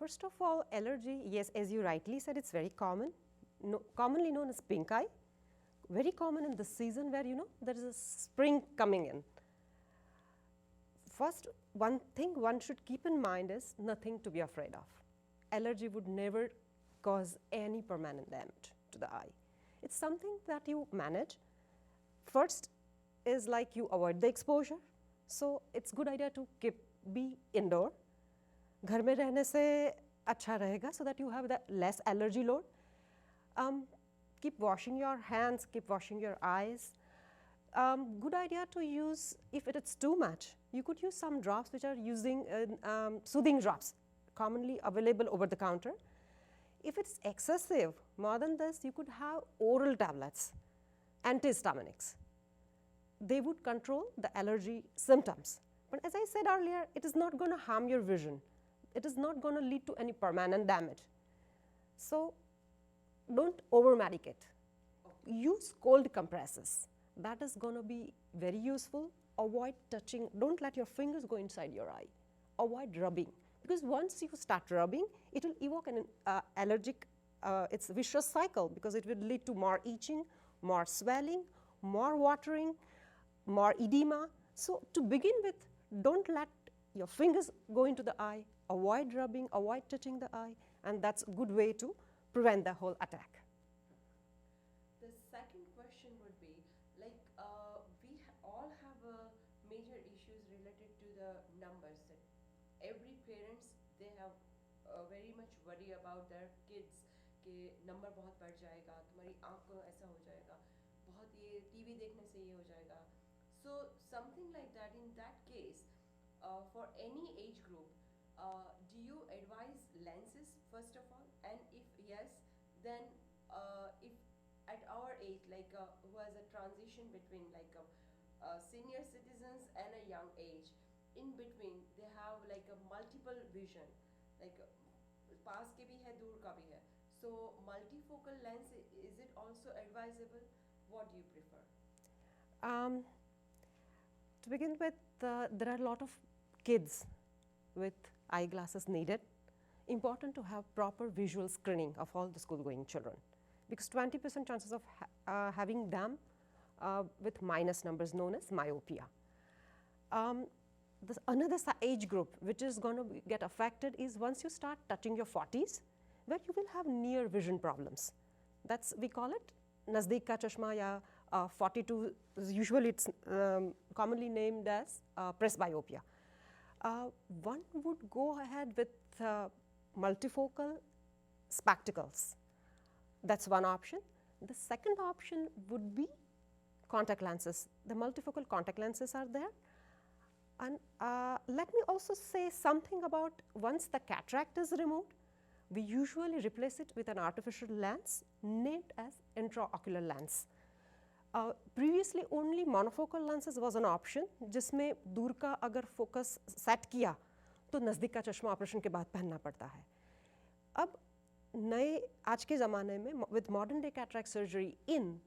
First of all, allergy, yes, as you rightly said, it's very common, commonly known as pink eye, very common in the season where there is a spring coming in. First, one thing one should keep in mind is nothing to be afraid of. Allergy would never cause any permanent damage to the eye. It's something that you manage. First is like you avoid the exposure. So it's good idea to be indoor. घर में रहने से अच्छा रहेगा so that you have that less allergy load. Keep washing your hands, keep washing your eyes. Good idea to use, if it's too much, you could use some drops which are using soothing drops, commonly available over the counter. If it's excessive, more than this, you could have oral tablets, antihistaminics. They would control the allergy symptoms. But as I said earlier, it is not going to harm your vision. It is not going to lead to any permanent damage. So don't over-medicate. Use cold compresses. That is going to be very useful. Avoid touching. Don't let your fingers go inside your eye. Avoid rubbing. Because once you start rubbing, it will evoke an allergic, it's a vicious cycle, because it will lead to more itching, more swelling, more watering, more edema. So to begin with, don't let your fingers go into the eye. Avoid rubbing, avoid touching the eye, and that's a good way to prevent the whole attack. The second question would be, like, we all have major issues related to the numbers. That every parents, they have very much worry about their kids कि number बहुत बढ़ जाएगा, तुम्हारी आँख को ऐसा हो जाएगा, बहुत ये टीवी देखने से ये हो जाएगा. So something like that. In that case, for any age group, do you advise lenses first of all? And if yes, then if at our age, like who has a transition between like senior citizens and a young age, in between they have like a multiple vision, like पास के भी है, दूर का भी है. So multifocal lens, is it also advisable? What do you prefer? To begin with, there are a lot of kids with eyeglasses needed. Important to have proper visual screening of all the school-going children, because 20% chances of having them with minus numbers known as myopia. Another age group which is going to get affected is once you start touching your 40s, where you will have near vision problems. That's, we call it nazdik ka chashma, ya 42, usually it's commonly named as presbyopia. One would go ahead with multifocal spectacles. That's one option. The second option would be contact lenses. The multifocal contact lenses are there. And let me also say something about once the cataract is removed, we usually replace it with an artificial lens named as intraocular lens. Previously only monofocal lenses was an option, जिसमें दूर का अगर focus set किया तो नज़दीक का चश्मा operation के बाद पहनना पड़ता है. अब नए आज के ज़माने में with modern day cataract surgery in,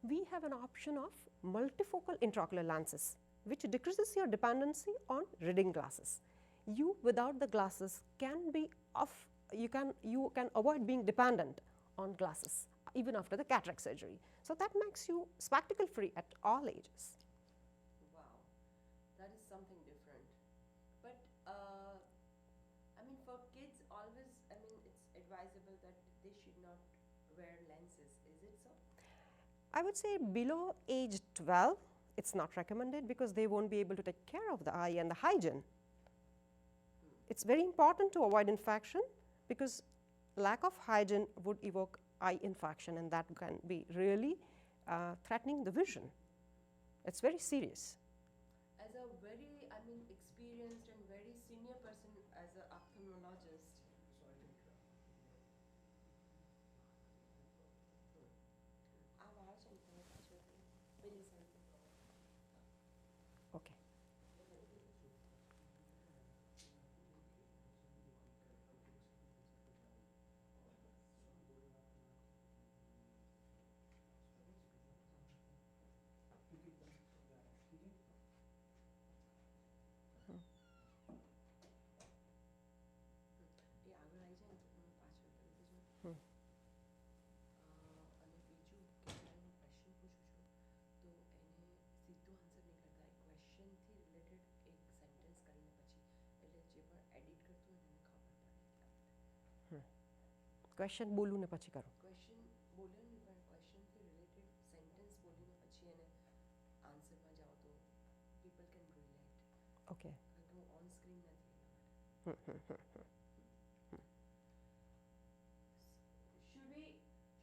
we have an option of multifocal intraocular lenses, which decreases your dependency on reading glasses. You without the glasses can be off, you can avoid being dependent on glasses even after the cataract surgery. So that makes you spectacle free at all ages. Wow, that is something different. But I mean, for kids always, I mean, it's advisable that they should not wear lenses, is it so? I would say below age 12, it's not recommended because they won't be able to take care of the eye and the hygiene. It's very important to avoid infection because lack of hygiene would evoke eye infection, and that can be really threatening the vision. It's very serious. As a very, I mean, experienced and very senior person as an ophthalmologist, Okay. Question બોલું ને પછી કરું. Question બોલ્યો ને પણ ક્વેશ્ચનથી related sentence બોલીને પછી એને આન્સરમાં જાઓ તો પીપલ કેન રિલેટ. ઓકે. કારણ કે હું ઓન સ્ક્રીન નથી એના માટે.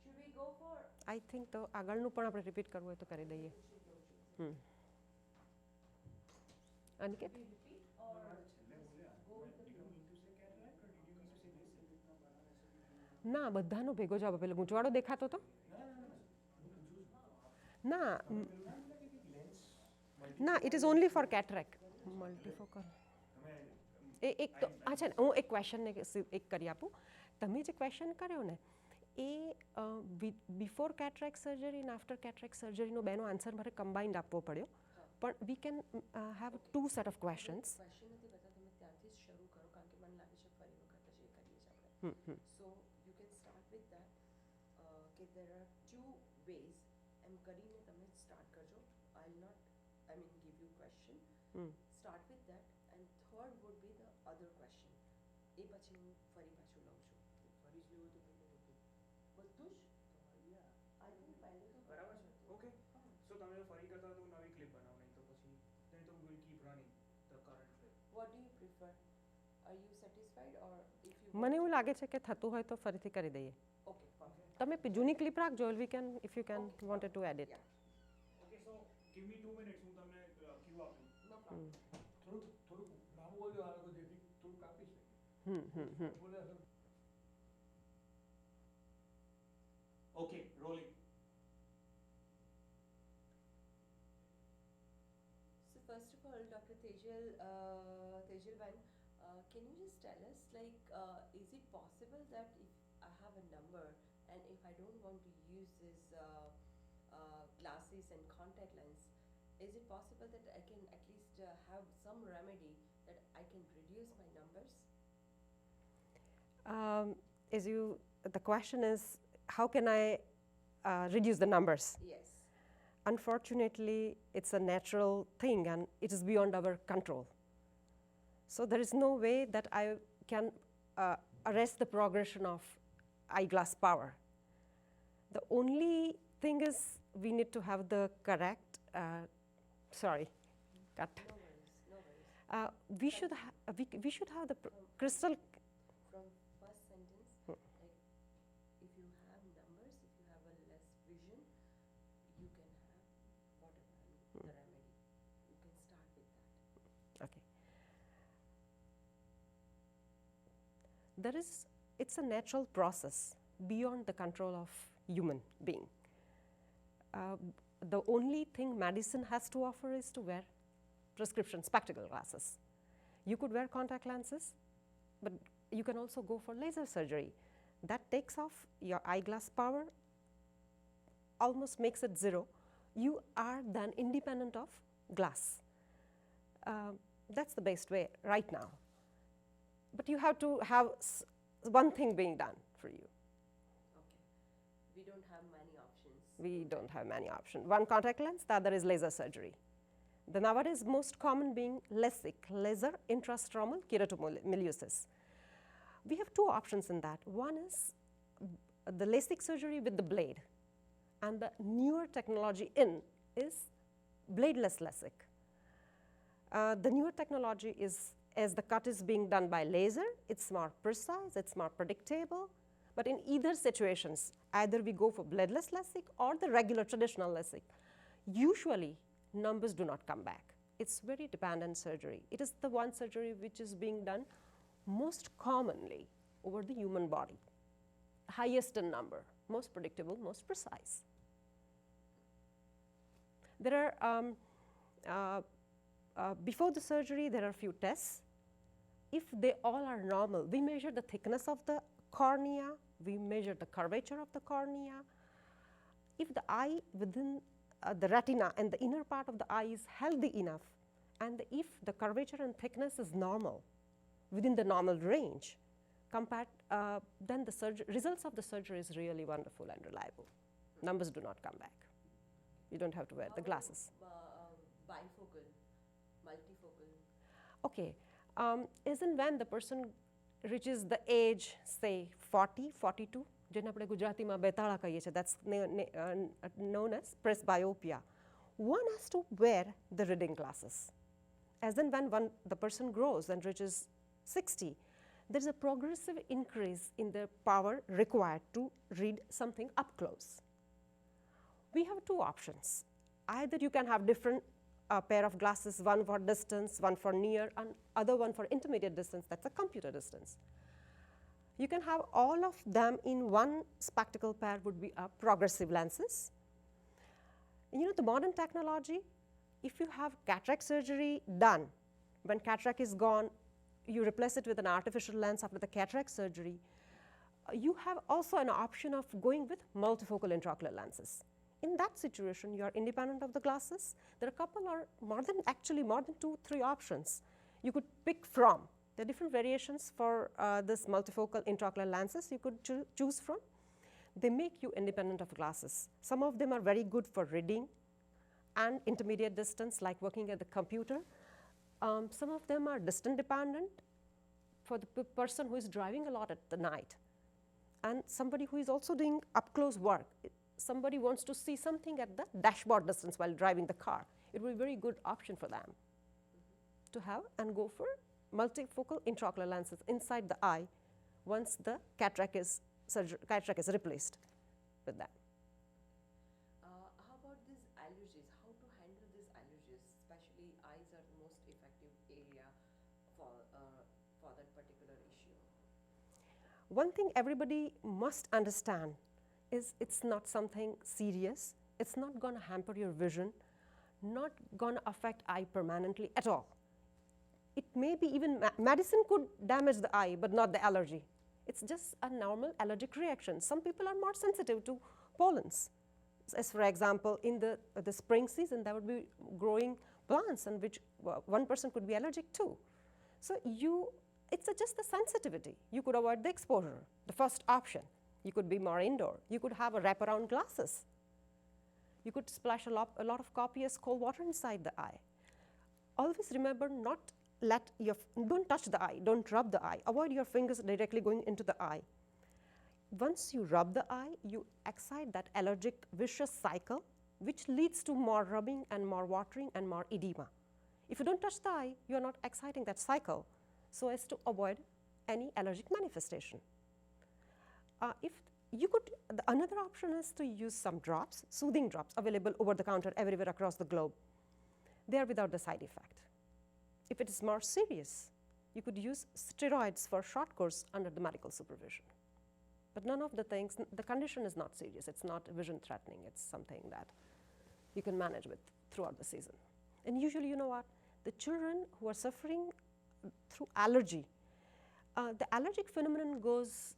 Should we go for I think તો આગળનું પણ આપણે રિપીટ કરવું હોય તો કરી દઈએ. Aniket? should we repeat or go with the flow? ના, બધાનો ભેગો જવાબ પેલો ગૂંચવાડો દેખાતો તો ના ના it is only for cataract multifocal એક તો આ છે ને હું એક ક્વેશ્ચનને એક કરી આપું. તમે જે ક્વેશ્ચન કર્યો ને એ બિફોર કેટરેક સર્જરી અને આફ્ટર કેટરેક સર્જરીનો બેનો આન્સર મારે કમ્બાઇન્ડ આપવો પડ્યો. પણ we can have 2 set of questions. Question નથી બતા તમે ત્યાંથી જ શરૂ કરો કારણ કે મને લાગે છે ફરી વખત જ એ કરીએ છીએ આપણે. So you can start with that કે દેર આર 2 વેઝ એમ કરીને તમે સ્ટાર્ટ કરજો. I will not I mean give you question. Start with that and third would be the other question. એ પછી હું ફરી પાછું લઉં છું. ફરી જ લેવું તો બધું બધું જ આઈ થિંક પહેલે તો બરાબર છે. ઓકે સો તમે ફરી કરતા હોય તો નવી ક્લિપ બનાવો નહીં તો પછી નહીં તો will keep running the current clip. what do you prefer? Are you satisfied or if you મને એવું લાગે છે કે થતું હોય તો ફરીથી કરી દઈએ. okay perfect. તમે જૂની ક્લિપ રાખજો we can if you can wanted to edit. Okay so give me 2 minutes હું તમને ક્યુ આપું. No problem. થોડુંક લાંબુ બોલ્યો આ લોકો જેથી થોડુંક કાપી શકે. બોલે sir. Okay rolling. So first of all, Dr. Tejal, Tejalban, can you just tell us, like, is it possible that if I have a number and if I don't want to use this glasses and contact lens, is it possible that I can at least have some remedy that I can reduce my numbers? The question is, how can I reduce the numbers? Yes. Unfortunately, it's a natural thing and it is beyond our control. So there is no way that I can arrest the progression of eyeglass power. The only thing is we need to have the correct, sorry, cut. No worries, no worries. We should have the crystal. From first sentence, like if you have numbers, if you have a less vision, you can have whatever the remedy. You can start with that. Okay. It's a natural process beyond the control of human being. The only thing medicine has to offer is to wear prescription spectacle glasses. You could wear contact lenses, but you can also go for laser surgery. That takes off your eyeglass power, almost makes it zero. You are then independent of glass. That's the best way right now. But you have to have one thing being done for you. Okay. We don't have many options. We don't have many options. One contact lens, the other is laser surgery. The nowadays most common being LASIK, laser intrastromal keratomileusis. We have two options in that. One is the LASIK surgery with the blade, and the newer technology in is bladeless LASIK. The newer technology is, as the cut is being done by laser, it's more precise, it's more predictable. But in either situations, either we go for bladeless LASIK or the regular traditional LASIK. Usually, numbers do not come back. It's very dependent surgery. It is the one surgery which is being done most commonly over the human body. Highest in number, most predictable, most precise. There are, before the surgery, there are a few tests. If they all are normal, we measure the thickness of the cornea, we measure the curvature of the cornea. If the eye within the retina and the inner part of the eye is healthy enough, and if the curvature and thickness is normal, within the normal range, then the results of the surgery is really wonderful and reliable. Numbers do not come back. You don't have to wear the glasses. Bifocal, multifocal. Okay, as and when the person reaches the age, say 40, 42, જેને આપણે ગુજરાતીમાં બેતાળા કહીએ છીએ, that's known as presbyopia. One has to wear the reading glasses. As and when the person grows and reaches 60, there's a progressive increase in the power required to read something up close. We have two options. Either you can have different pair of glasses, one for distance, one for near, and other one for intermediate distance, that's a computer distance. You can have all of them in one spectacle pair would be progressive lenses. You know, the modern technology, if you have cataract surgery done, when cataract is gone, you replace it with an artificial lens after the cataract surgery, you have also an option of going with multifocal intraocular lenses. In that situation, you are independent of the glasses. There are a couple or more than 2, 3 options you could pick from. There are different variations for this multifocal intraocular lenses you could choose from. They make you independent of glasses. Some of them are very good for reading and intermediate distance, like working at the computer. Some of them are distance dependent for the person who is driving a lot at the night, and somebody who is also doing up close work. Somebody wants to see something at the dashboard distance while driving the car. It will be a very good option for them to have and go for multifocal intraocular lenses inside the eye once the cataract is replaced with that. How about these allergies? How to handle these allergies? Especially eyes are the most effective area for that particular issue. One thing everybody must understand is it's not something serious. It's not going to hamper your vision, not going to affect eye permanently at all. It may be even medicine could damage the eye, but not the allergy. It's just a normal allergic reaction. Some people are more sensitive to pollens. As for example, in the spring season, there would be growing plants in which one person could be allergic to. So it's just a sensitivity. You could avoid the exposure, the first option. You could be more indoor. You could have a wraparound glasses. You could splash a lot of copious cold water inside the eye. Always remember don't touch the eye, don't rub the eye. Avoid your fingers directly going into the eye. Once you rub the eye, you excite that allergic vicious cycle, which leads to more rubbing and more watering and more edema. If you don't touch the eye, you are not exciting that cycle so as to avoid any allergic manifestation. Another option is to use some drops, soothing drops available over the counter everywhere across the globe. They are without the side effect. If it is more serious, you could use steroids for short course under the medical supervision. But none of the things, the condition is not serious. It's not vision threatening. It's something that you can manage with throughout the season. And usually, you know what? The children who are suffering through allergy, the allergic phenomenon goes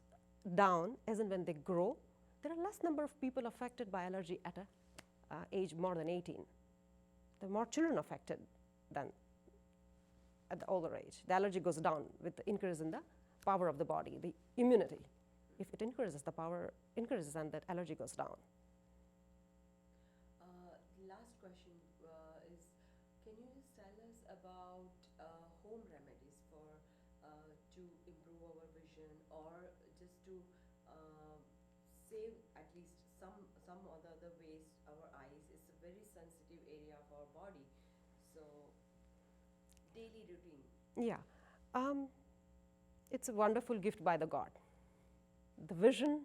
down as and when they grow. There are less number of people affected by allergy at an age more than 18. There are more children affected than at the older age. The allergy goes down with the increase in the power of the body, the immunity. If it increases, the power increases and that allergy goes down. The last question is, can you just tell us about home remedies for to improve our vision, or just to save at least some other ways our eyes? It's a very sensitive area of our body. So daily routine. Yeah, it's a wonderful gift by the God. The vision,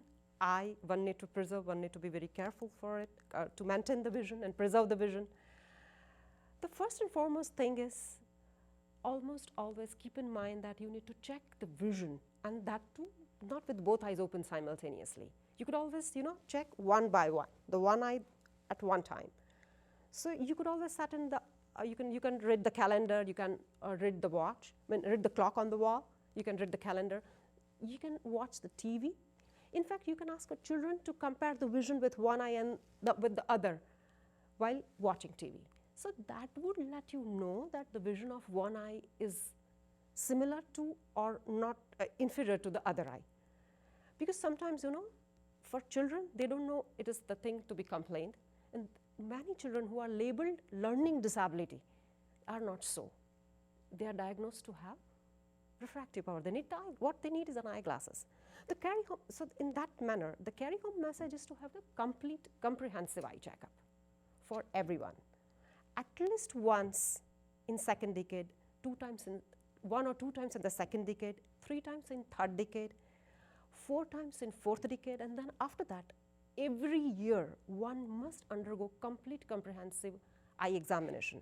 one need to preserve, one need to be very careful for it, to maintain the vision and preserve the vision. The first and foremost thing is almost always keep in mind that you need to check the vision, and that too not with both eyes open simultaneously. You could always, check one by one, the one eye at one time. So you could always set in you can read the calendar, you can read the watch, read the clock on the wall, you can read the calendar, you can watch the TV. In fact, you can ask your children to compare the vision with one eye and with the other while watching TV. So that would let you know that the vision of one eye is similar to or not inferior to the other eye. Because sometimes, for children, they don't know it is the thing to be complained. And many children who are labeled learning disability are not so. They are diagnosed to have refractive power. They need what they need is an eyeglasses. The carry home, so in that manner, the carry home message is to have the complete comprehensive eye checkup for everyone. At least once in second decade, 1 or 2 times in the second decade, 3 times in third decade, 4 times in fourth decade, and then after that, every year one must undergo complete comprehensive eye examination.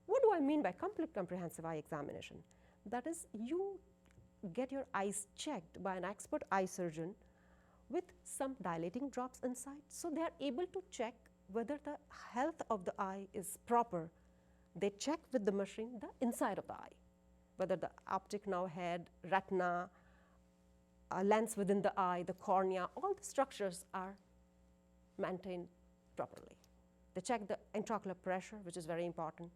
What do I mean by complete comprehensive eye examination? That is, you get your eyes checked by an expert eye surgeon with some dilating drops inside, so they are able to check whether the health of the eye is proper. They check with the machine the inside of the eye, whether the optic nerve head, retina, lens within the eye, the cornea, all the structures are maintained properly. They check the intraocular pressure, which is very important.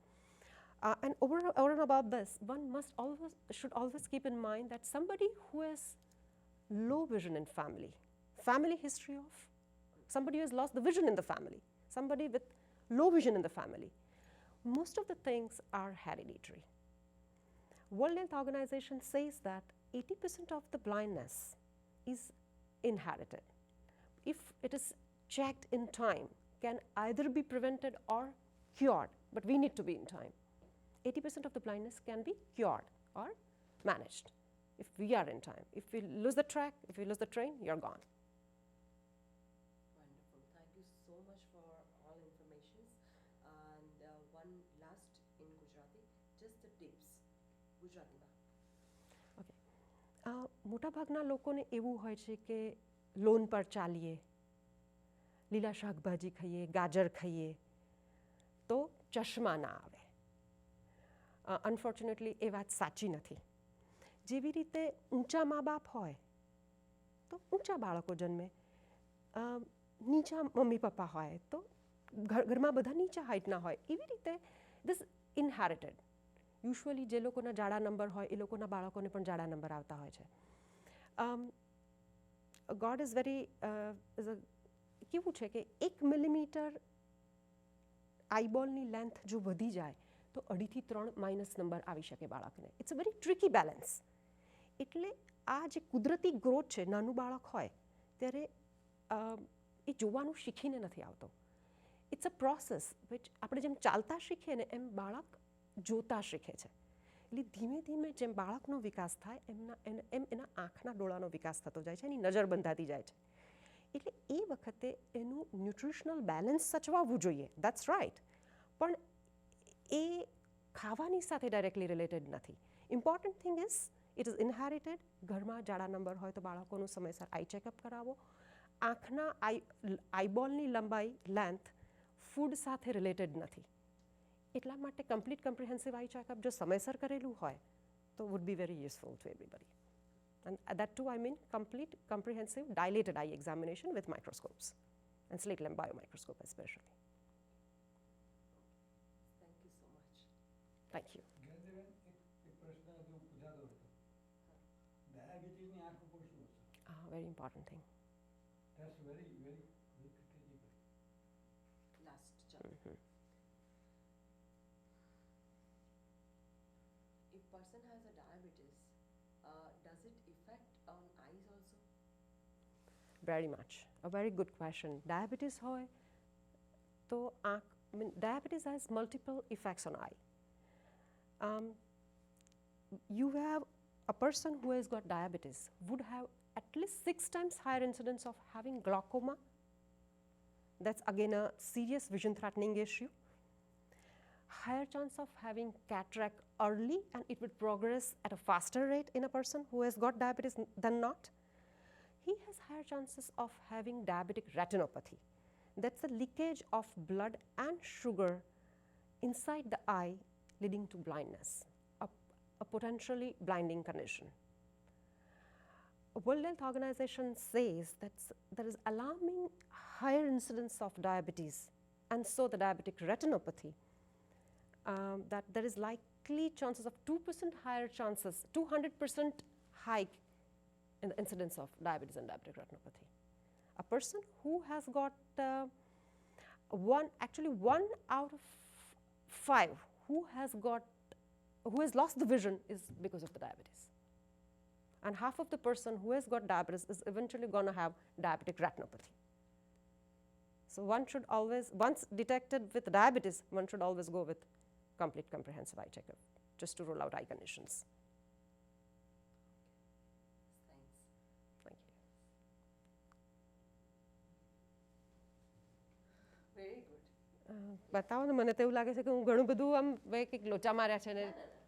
And over and above this, one should always keep in mind that somebody who has low vision in family history of somebody who has lost the vision in the family, somebody with low vision in the family, most of the things are hereditary. World Health Organization says that 80% of the blindness is inherited. If it is checked in time, can either be prevented or cured, but we need to be in time. 80% of the blindness can be cured or managed if we are in time. If we lose the track, if we lose the train, you're gone. Wonderful. Thank you so much for all information. And one last in Gujarati, just the tips. Gujarati. મોટાભાગના લોકોને એવું હોય છે કે loan પર ચાલીએ, લીલા શાકભાજી ખાઈએ, ગાજર ખાઈએ તો ચશ્મા ના આવે. અનફોર્ચ્યુનેટલી એ વાત સાચી નથી. જેવી રીતે ઊંચા મા બાપ હોય તો ઊંચા બાળકો જન્મે, નીચા મમ્મી પપ્પા હોય તો ઘરમાં બધા નીચા હાઇટના હોય. એવી રીતે ધીસ ઇનહેરિટેડ. યુઝ્યુઅલી જે લોકોના જાડા નંબર હોય એ લોકોના બાળકોને પણ જાડા નંબર આવતા હોય છે. ગોડ ઇઝ વેરી કેવું છે કે 1 મિલીમીટર આઈબોલની લેન્થ જો વધી જાય તો 2.5 થી 3 માઇનસ નંબર આવી શકે બાળકને. It's a very tricky balance. એટલે આ જે કુદરતી ગ્રોથ છે, નાનું બાળક હોય ત્યારે એ જોવાનું શીખીને નથી આવતો. ઇટ્સ અ પ્રોસેસ વિચ આપણે જેમ ચાલતા શીખીએ ને એમ બાળક જોતા શીખે છે. એટલે ધીમે ધીમે જેમ બાળકનો વિકાસ થાય એમ એના આંખના ડોળાનો વિકાસ થતો જાય છે, એની નજર બંધાતી જાય છે. એટલે એ વખતે એનું ન્યુટ્રિશનલ બેલેન્સ સચવાવવું જોઈએ. That's right. પણ એ ખાવાની સાથે ડાયરેક્ટલી રિલેટેડ નથી. Important thing is it is inherited. ઘરમાં જાડા નંબર હોય તો બાળકોનું સમયસર આઈ ચેકઅપ કરાવો. આંખના આઈબોલની લંબાઈ લેન્થ ફૂડ સાથે રિલેટેડ નથી. એટલા માટે કમ્પ્લીટ કમ્પ્રિહેન્સિવ આઈ ચેકઅપ જો સમયસર કરેલું હોય તો would be very useful two everybody. And that too I mean complete comprehensive dilated eye examination with microscopes and slit lamp biomicroscope especially. Thank you so much. Thank you. જ્ઞાનદેવન, એક પ્રશ્ન હજુ પૂછાતો હતો. ડાયાબિટીસની આંખ ઉપર શું અસર? Very important thing. That's very critical. Last chapter. If person has a diabetes, does it affect on eyes also? Very much. A very good question. Diabetes hoy to diabetes has multiple effects on eye. You have a person who has got diabetes would have at least 6 times higher incidence of having glaucoma. That's again a serious vision threatening issue. Higher chance of having cataract early, and it would progress at a faster rate in a person who has got diabetes than not. He has higher chances of having diabetic retinopathy. That's the leakage of blood and sugar inside the eye leading to blindness, a potentially blinding condition. World Health Organization says that there is alarming higher incidence of diabetes and so the diabetic retinopathy, that there is likely chances of 2% higher chances, 200% hike in the incidence of diabetes and diabetic retinopathy. A person who has got one out of 5 who has lost the vision is because of the diabetes. And half of the person who has got diabetes is eventually going to have diabetic retinopathy. So one should always, once detected with diabetes, one should always go with complete comprehensive eye checkup just to rule out eye conditions. Thanks. Thank you. Very good. બતાવો ને મને તો એવું લાગે છે કે હું ઘણું બધું આમ કંઈક લોચા માર્યા છે ને ના, ના, ના.